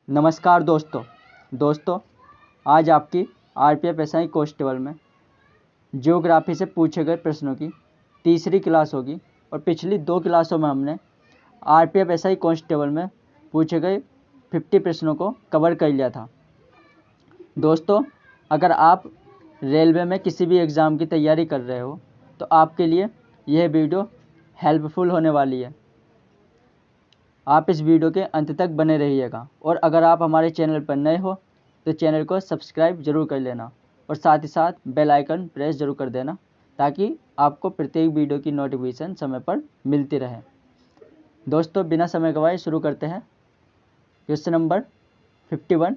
नमस्कार दोस्तों आज आपकी आरपीएफ एसआई कांस्टेबल में ज्योग्राफी से पूछे गए प्रश्नों की तीसरी क्लास होगी और पिछली 2 क्लासों में हमने आरपीएफ एसआई कांस्टेबल में पूछे गए 50 प्रश्नों को कवर कर लिया था। दोस्तों, अगर आप रेलवे में किसी भी एग्ज़ाम की तैयारी कर रहे हो तो आपके लिए यह वीडियो हेल्पफुल होने वाली है। आप इस वीडियो के अंत तक बने रहिएगा और अगर आप हमारे चैनल पर नए हो तो चैनल को सब्सक्राइब जरूर कर लेना और साथ ही साथ बेल आइकन प्रेस जरूर कर देना ताकि आपको प्रत्येक वीडियो की नोटिफिकेशन समय पर मिलती रहे। दोस्तों, बिना समय गवाए शुरू करते हैं। क्वेश्चन नंबर 51,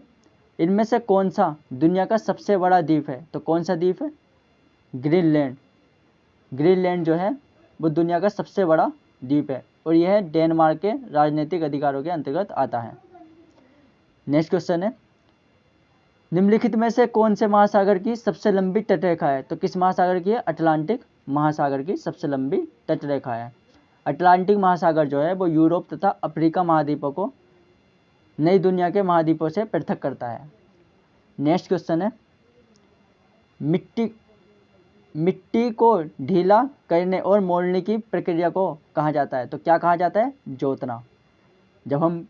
इनमें से कौन सा दुनिया का सबसे बड़ा द्वीप है? तो कौन सा द्वीप है? ग्रीनलैंड। ग्रीनलैंड जो है वो दुनिया का सबसे बड़ा द्वीप है और यह डेनमार्क के राजनीतिक अधिकारों के अंतर्गत आता है। नेक्स्ट क्वेश्चन है, निम्नलिखित में से कौन से महासागर की सबसे लंबी तटरेखा है? तो किस महासागर की है? अटलांटिक महासागर की सबसे लंबी तटरेखा है। अटलांटिक महासागर जो है वो यूरोप तथा अफ्रीका महाद्वीपों को नई दुनिया के महाद्वीपों से पृथक करता है। नेक्स्ट क्वेश्चन है, मिट्टी को ढीला करने और मोड़ने की प्रक्रिया को कहा जाता है? तो क्या कहा जाता है? जोतना। जब हम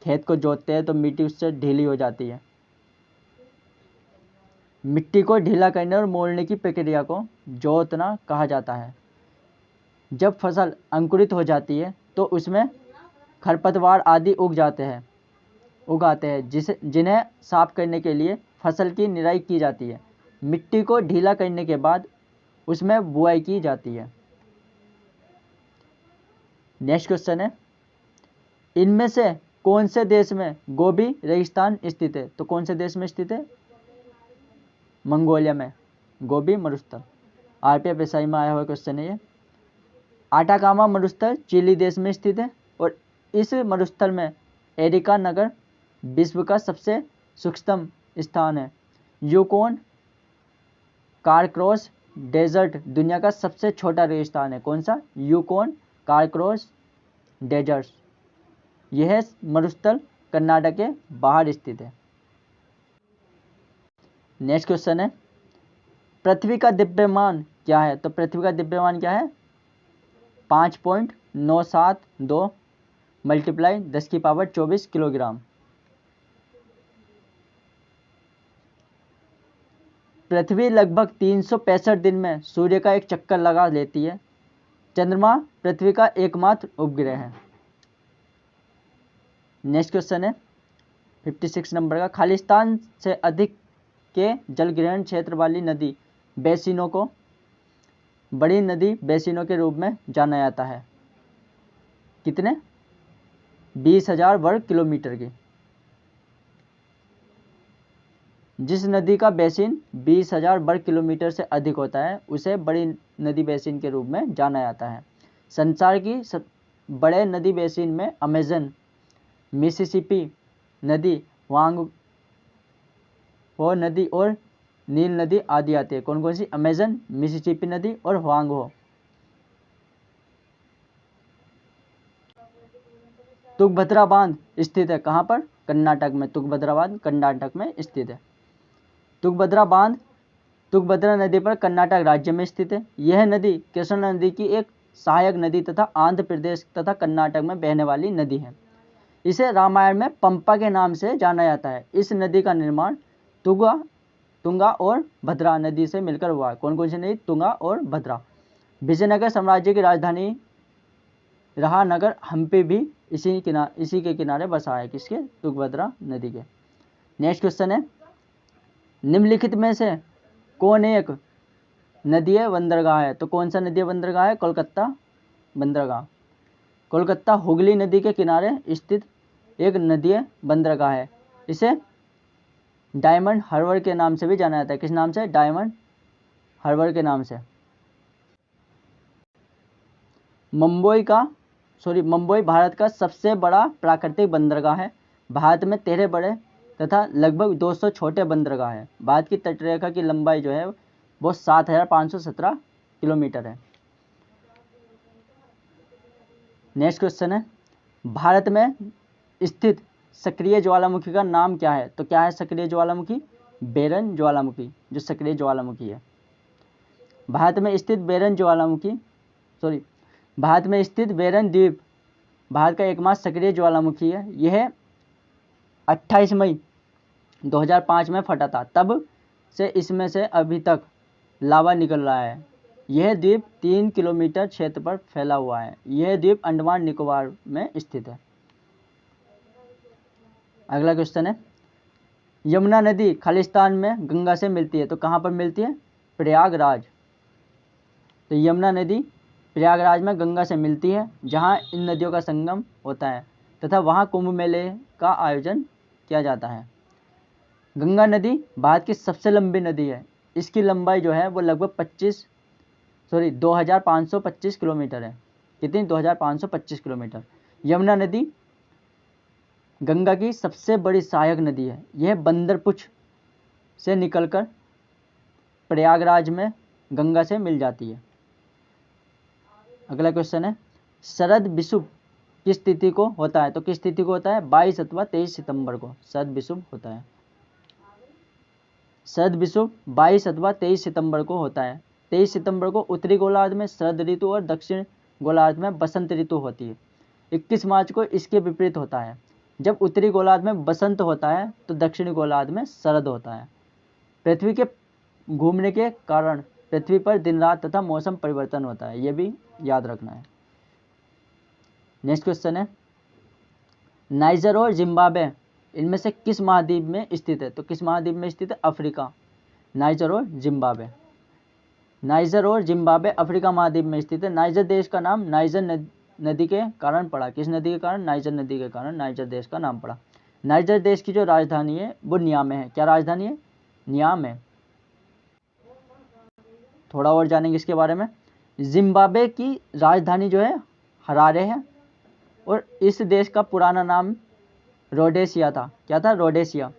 खेत को जोतते हैं तो मिट्टी उससे ढीली हो जाती है। मिट्टी को ढीला करने और मोड़ने की प्रक्रिया को जोतना कहा जाता है। जब फसल अंकुरित हो जाती है तो उसमें खरपतवार आदि उगाते हैं जिन्हें साफ करने के लिए फसल की निराई की जाती है। मिट्टी को ढीला करने के बाद उसमें बुआई की जाती है। नेक्स्ट क्वेश्चन है, इनमें से कौन से देश में गोबी रेगिस्तान स्थित है? तो कौन से देश में स्थित है? मंगोलिया में गोबी मरुस्थल। आरपीएफ एसआई में आया हुआ क्वेश्चन है ये। आटाकामा मरुस्थल चिली देश में स्थित है और इस मरुस्थल में एरिका नगर विश्व का सबसे सूक्ष्म स्थान है। यूकोन कारक्रोस डेजर्ट दुनिया का सबसे छोटा रेगिस्तान है। कौन सा? Yukon Carcross desert. यह मरुस्थल कर्नाटक के बाहर स्थित है। नेक्स्ट क्वेश्चन है, पृथ्वी का द्रव्यमान क्या है? तो पृथ्वी का द्रव्यमान क्या है? 5.972 मल्टीप्लाई 10⁻24 किलोग्राम। पृथ्वी लगभग 365 दिन में सूर्य का एक चक्कर लगा लेती है। चंद्रमा पृथ्वी का एकमात्र उपग्रह है। नेक्स्ट क्वेश्चन है 56 नंबर का, खालिस्तान से अधिक के जलग्रहण क्षेत्र वाली नदी बेसिनों को बड़ी नदी बेसिनों के रूप में जाना जाता है। कितने? 20,000 वर्ग किलोमीटर की। जिस नदी का बेसिन 20,000 वर्ग किलोमीटर से अधिक होता है उसे बड़ी नदी बेसिन के रूप में जाना जाता है। संसार की बड़े नदी बेसिन में अमेजन, मिसिसिपी नदी, वांगहो नदी और नील नदी आदि आती है। कौन कौन सी? अमेजन, मिसिसिपी नदी और वांगहो। तुंगभद्रा बांध स्थित है कहाँ पर? कर्नाटक में। तुंगभद्रा बांध कर्नाटक में स्थित है। तुंगभद्रा बांध तुंगभद्रा नदी पर कर्नाटक राज्य में स्थित है। यह नदी कृष्णा नदी की एक सहायक नदी तथा आंध्र प्रदेश तथा कर्नाटक में बहने वाली नदी है। इसे रामायण में पंपा के नाम से जाना जाता है। इस नदी का निर्माण तुंगा और भद्रा नदी से मिलकर हुआ है। कौन कौन सी नदी? तुंगा और भद्रा। विजयनगर साम्राज्य की राजधानी रहा नगर हम्पी भी इसी के किनारे बसा है। किसके? तुंगभद्रा नदी के। नेक्स्ट क्वेश्चन है, निम्नलिखित में से कौन एक नदीय बंदरगाह है? तो कौन सा नदीय बंदरगाह है? कोलकाता बंदरगाह। कोलकाता हुगली नदी के किनारे स्थित एक नदीय बंदरगाह है। इसे डायमंड हार्बर के नाम से भी जाना जाता है। किस नाम से? डायमंड हार्बर के नाम से। मुंबई भारत का सबसे बड़ा प्राकृतिक बंदरगाह है। भारत में 13 बड़े तथा लगभग 200 छोटे बंदरगाह हैं। भारत की तटरेखा की लंबाई जो है वो 7,517 किलोमीटर है। नेक्स्ट क्वेश्चन है, भारत में स्थित सक्रिय ज्वालामुखी का नाम क्या है? तो क्या है सक्रिय ज्वालामुखी? बेरन ज्वालामुखी, जो सक्रिय ज्वालामुखी है। भारत में स्थित बेरन द्वीप भारत का एकमात्र सक्रिय ज्वालामुखी है। यह 28 मई 2005 में फटा था, तब से इसमें से अभी तक लावा निकल रहा है। यह द्वीप 3 किलोमीटर क्षेत्र पर फैला हुआ है। यह द्वीप अंडमान निकोबार में स्थित है। अगला क्वेश्चन है, यमुना नदी खालिस्तान में गंगा से मिलती है, तो कहाँ पर मिलती है? प्रयागराज। तो यमुना नदी प्रयागराज में गंगा से मिलती है, जहाँ इन नदियों का संगम होता है तथा वहाँ कुंभ मेले का आयोजन किया जाता है। गंगा नदी भारत की सबसे लंबी नदी है। इसकी लंबाई जो है वो लगभग 2525 किलोमीटर है। कितनी? 2525 किलोमीटर। यमुना नदी गंगा की सबसे बड़ी सहायक नदी है। यह बंदरपुछ से निकलकर प्रयागराज में गंगा से मिल जाती है। अगला क्वेश्चन है, शरद विषुव किस तिथि को होता है? तो किस तिथि को होता है? 22 अथवा 23 सितंबर को शरद विषुव होता है। शरद विषुव 22 अथवा 23 सितंबर को होता है। 23 सितंबर को उत्तरी गोलार्ध में शरद ऋतु और दक्षिण गोलार्ध में बसंत ऋतु होती है। 21 मार्च को इसके विपरीत होता है। जब उत्तरी गोलार्ध में बसंत होता है तो दक्षिणी गोलार्ध में शरद होता है। पृथ्वी के घूमने के कारण पृथ्वी पर दिन रात तथा मौसम परिवर्तन होता है, यह भी याद रखना है। नेक्स्ट क्वेश्चन है, नाइजर और जिम्बाब्वे इनमें से किस महाद्वीप में स्थित है? तो किस महाद्वीप में स्थित है? अफ्रीका। नाइजर और जिम्बाब्वे अफ्रीका महाद्वीप में स्थित है। नाइजर देश का नाम नाइजर नदी के कारण पड़ा। किस नदी के कारण? नाइजर नदी के कारण नाइजर देश का नाम पड़ा। नाइजर देश की जो राजधानी है वो नियामे है। क्या राजधानी है? नियामे। थोड़ा और जानेंगे इसके बारे में। जिम्बाब्वे की राजधानी जो है हरारे है और इस देश का पुराना नाम रोडेशिया था। क्या था? रोडेशिया।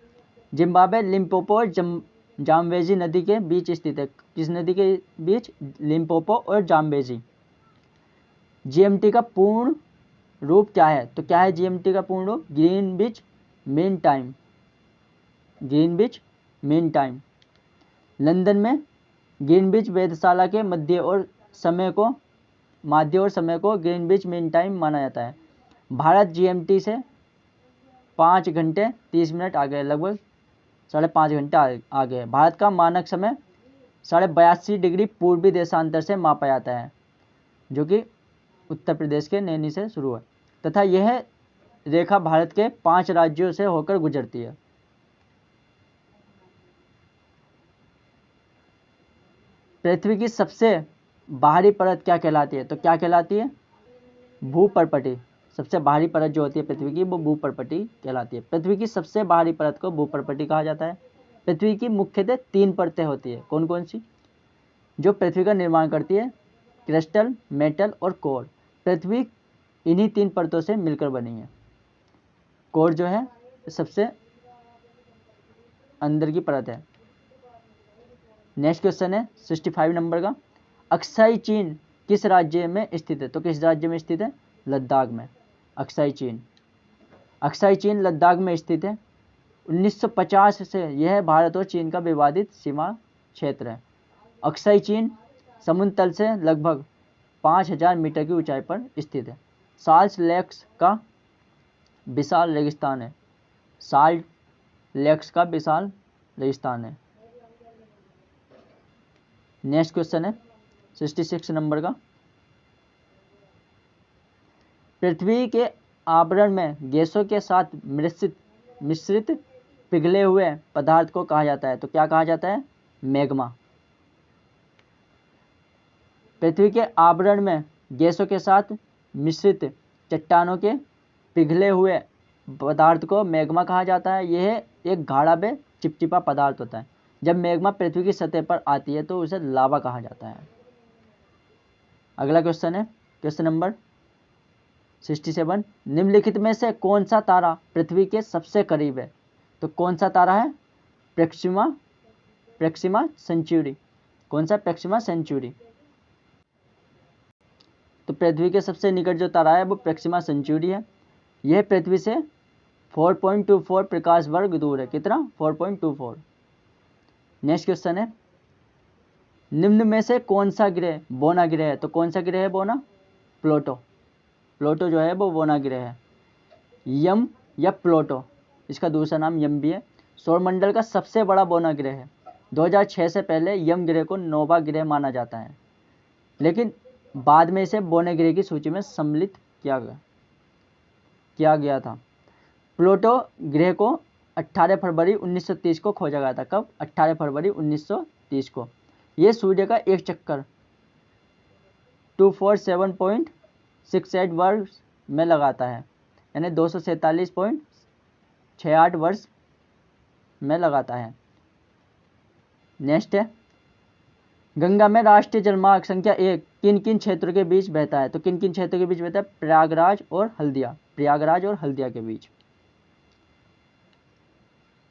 जिम्बाब्वे लिम्पोपो और जाम्बेजी नदी के बीच स्थित है। किस नदी के बीच? लिम्पोपो और जाम्बेजी। जीएमटी का पूर्ण रूप क्या है? तो क्या है जीएमटी का पूर्ण रूप? Greenwich mean time. लंदन में ग्रीनविच वेधशाला के माध्य और समय को ग्रीनविच मीन टाइम माना जाता है। भारत जीएमटी से 5 घंटे 30 मिनट आगे, लगभग 5.5 घंटे आगे है। भारत का मानक समय 82.5 डिग्री पूर्वी देशांतर से मापा जाता है, जो कि उत्तर प्रदेश के नैनी से शुरू है तथा यह रेखा भारत के 5 राज्यों से होकर गुजरती है। पृथ्वी की सबसे बाहरी परत क्या कहलाती है? तो क्या कहलाती है? भूपर्पटी। सबसे बाहरी परत जो होती है पृथ्वी की वो भूपर्पटी कहलाती है। पृथ्वी की सबसे बाहरी परत को भूपर्पटी कहा जाता है। पृथ्वी की मुख्यतः 3 परतें होती है। कौन कौन सी? जो पृथ्वी का निर्माण करती है, क्रिस्टल, मेटल और कोर। पृथ्वी इन्हीं 3 परतों से मिलकर बनी है। कोर जो है सबसे अंदर की परत है। नेक्स्ट क्वेश्चन है 65 नंबर का, अक्साई चीन किस राज्य में स्थित है? तो किस राज्य में स्थित है? लद्दाख में। अक्साई चीन लद्दाख में स्थित है। 1950 से यह भारत और चीन का विवादित सीमा क्षेत्र है। अक्साई चीन समुद्र तल से लगभग 5000 मीटर की ऊंचाई पर स्थित है। साल्ट लेक्स का विशाल रेगिस्तान है। नेक्स्ट क्वेश्चन है 66 नंबर का, पृथ्वी के आवरण में गैसों के साथ मिश्रित पिघले हुए पदार्थ को कहा जाता है। तो क्या कहा जाता है? मैग्मा। पृथ्वी के आवरण में गैसों के साथ मिश्रित चट्टानों के पिघले हुए पदार्थ को मैग्मा कहा जाता है। यह एक गाढ़ा व चिपचिपा पदार्थ होता है। जब मैग्मा पृथ्वी की सतह पर आती है तो उसे लावा कहा जाता है। अगला क्वेश्चन है क्वेश्चन नंबर 67, निम्नलिखित में से कौन सा तारा पृथ्वी के सबसे करीब है? तो कौन सा तारा है? प्रेक्सिमा सेंचुरी। कौन सा? प्रेक्सिमा सेंचुरी। तो पृथ्वी के सबसे निकट जो तारा है वो प्रेक्सिमा सेंचुरी है। यह पृथ्वी से 4.24 प्रकाश वर्ग दूर है। कितना? 4.24। नेक्स्ट क्वेश्चन है, निम्न में से कौन सा ग्रह बोना ग्रह है? तो कौन सा ग्रह है बोना? प्लूटो। प्लूटो जो है वो बोना ग्रह है। यम या प्लूटो, इसका दूसरा नाम यम भी है, सौरमंडल का सबसे बड़ा बोना ग्रह है। 2006 से पहले यम ग्रह को नोवा ग्रह माना जाता है, लेकिन बाद में इसे बोने ग्रह की सूची में सम्मिलित किया गया था। प्लूटो ग्रह को 18 फरवरी 1930 को खोजा गया था। कब? 18 फरवरी 1930 को। यह सूर्य का एक चक्कर 247.68 वर्ष में लगाता है, यानी 247.68 वर्ष में लगाता है। नेक्स्ट है, गंगा में राष्ट्रीय जलमार्ग संख्या 1 किन किन क्षेत्रों के बीच बहता है? तो किन किन क्षेत्रों के बीच बहता है? प्रयागराज और हल्दिया। प्रयागराज और हल्दिया के बीच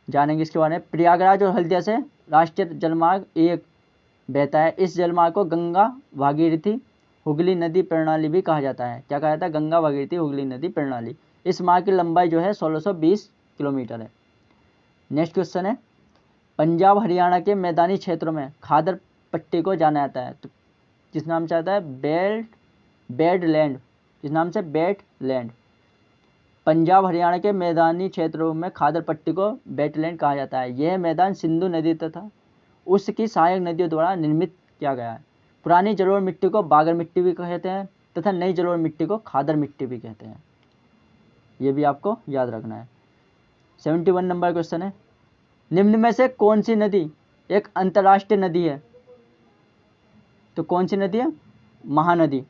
जानेंगे इसके बारे में। प्रयागराज और हल्दिया से राष्ट्रीय जलमार्ग 1 बहता है। इस जलमार्ग को गंगा भागीरथी हुगली नदी प्रणाली भी कहा जाता है। क्या कहा जाता है? गंगा भागीरथी हुगली नदी प्रणाली। इस मार्ग की लंबाई जो है 1620 किलोमीटर है। नेक्स्ट क्वेश्चन है, पंजाब हरियाणा के मैदानी क्षेत्रों में खादर पट्टी को जाना जाता है, तो किस नाम से आता है? बेडलैंड। किस नाम से? बेडलैंड। पंजाब हरियाणा के मैदानी क्षेत्रों में खादर पट्टी को बेडलैंड कहा जाता है। यह मैदान सिंधु नदी तथा उसकी सहायक नदियों द्वारा निर्मित किया गया है। पुरानी जलोढ़ मिट्टी को बागर मिट्टी भी कहते हैं तथा नई जलोढ़ मिट्टी को खादर मिट्टी भी कहते हैं। यह भी आपको याद रखना है। 71 नंबर क्वेश्चन है, निम्न में से कौन सी नदी एक अंतर्राष्ट्रीय नदी है? तो कौन सी नदी है? महानदी।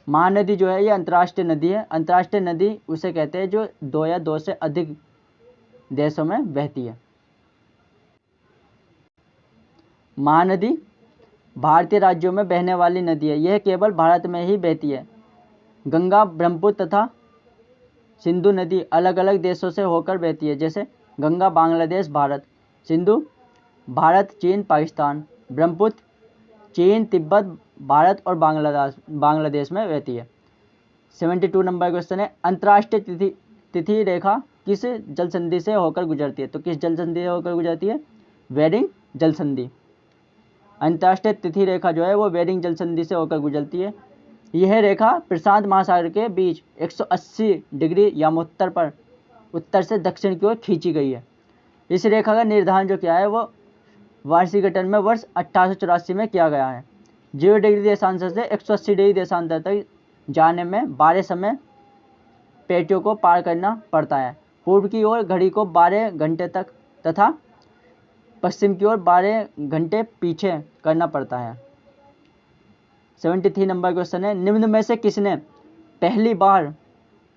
महानदी जो है ये अंतर्राष्ट्रीय नदी है। अंतर्राष्ट्रीय नदी उसे कहते हैं जो 2 या 2 से अधिक देशों में बहती है। महानदी भारतीय राज्यों में बहने वाली नदी है। यह केवल भारत में ही बहती है। गंगा, ब्रह्मपुत्र तथा सिंधु नदी अलग अलग देशों से होकर बहती है, जैसे गंगा बांग्लादेश भारत, सिंधु भारत चीन पाकिस्तान, ब्रह्मपुत्र चीन तिब्बत भारत और बांग्लादेश में बहती है। 72 नंबर क्वेश्चन है, अंतर्राष्ट्रीय तिथि रेखा किस जल संधि से होकर गुजरती है? तो किस जल संधि से होकर गुजरती है? बेरिंग जल संधि। अंतर्राष्ट्रीय तिथि रेखा जो है वो बेरिंग जल संधि से होकर गुजरती है। यह रेखा प्रशांत महासागर के बीच 180 डिग्री यामोत्तर पर उत्तर से दक्षिण की ओर खींची गई है। इस रेखा का निर्धारण जो किया है वो वार्षिक गठन में वर्ष 1884 में किया गया है। 0 डिग्री देशांतर से 180 डिग्री देशांतर तक जाने में 12 समय पेटियों को पार करना पड़ता है। पूर्व की ओर घड़ी को 12 घंटे तक तथा पश्चिम की ओर 12 घंटे पीछे करना पड़ता है। 73 नंबर क्वेश्चन है, निम्न में से किसने पहली बार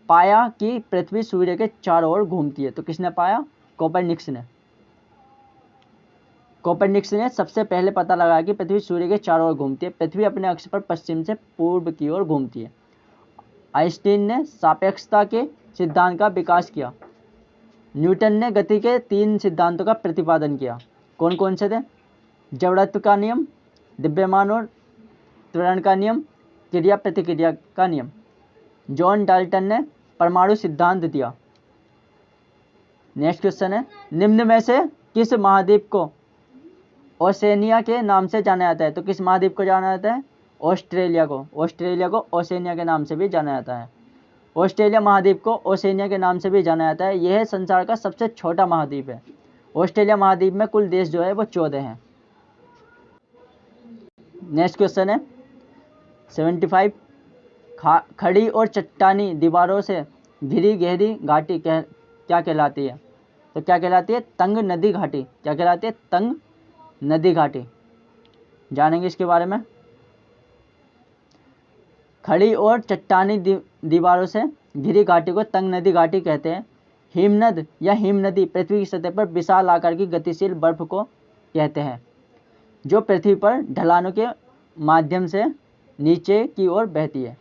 पाया कि पृथ्वी सूर्य के चारों ओर घूमती है? तो किसने पाया? कोपरनिकस ने। कोपरनिकस ने सबसे पहले पता लगाया कि पृथ्वी सूर्य के चारों ओर घूमती है। पृथ्वी अपने अक्ष पर पश्चिम से पूर्व की ओर घूमती है। आइंस्टीन ने सापेक्षता के सिद्धांत का विकास किया। न्यूटन ने गति के 3 सिद्धांतों का प्रतिपादन किया। कौन कौन से थे? जड़त्व का नियम, द्रव्यमान और त्वरण का नियम, क्रिया प्रतिक्रिया का नियम। जॉन डाल्टन ने परमाणु सिद्धांत दिया। नेक्स्ट क्वेश्चन है, निम्न में से किस महाद्वीप को ओसेनिया के नाम से जाना जाता है? तो किस महाद्वीप को जाना जाता है? ऑस्ट्रेलिया को। ऑस्ट्रेलिया को ओसेनिया के नाम से भी जाना जाता है। ऑस्ट्रेलिया महाद्वीप को ओसेनिया के नाम से भी जाना जाता है। यह संसार का सबसे छोटा महाद्वीप है। ऑस्ट्रेलिया महाद्वीप में कुल देश जो है वो 14 हैं। नेक्स्ट क्वेश्चन है 75, खड़ी और चट्टानी दीवारों से घिरी गहरी घाटी क्या कहलाती है? तो क्या कहलाती है? तंग नदी घाटी। क्या कहलाती है? तंग नदी घाटी। जानेंगे इसके बारे में। खड़ी और चट्टानी दीवारों से घिरी घाटी को तंग नदी घाटी कहते हैं। हिमनद या हिमनदी पृथ्वी की सतह पर विशाल आकार की गतिशील बर्फ को कहते हैं, जो पृथ्वी पर ढलानों के माध्यम से नीचे की ओर बहती है।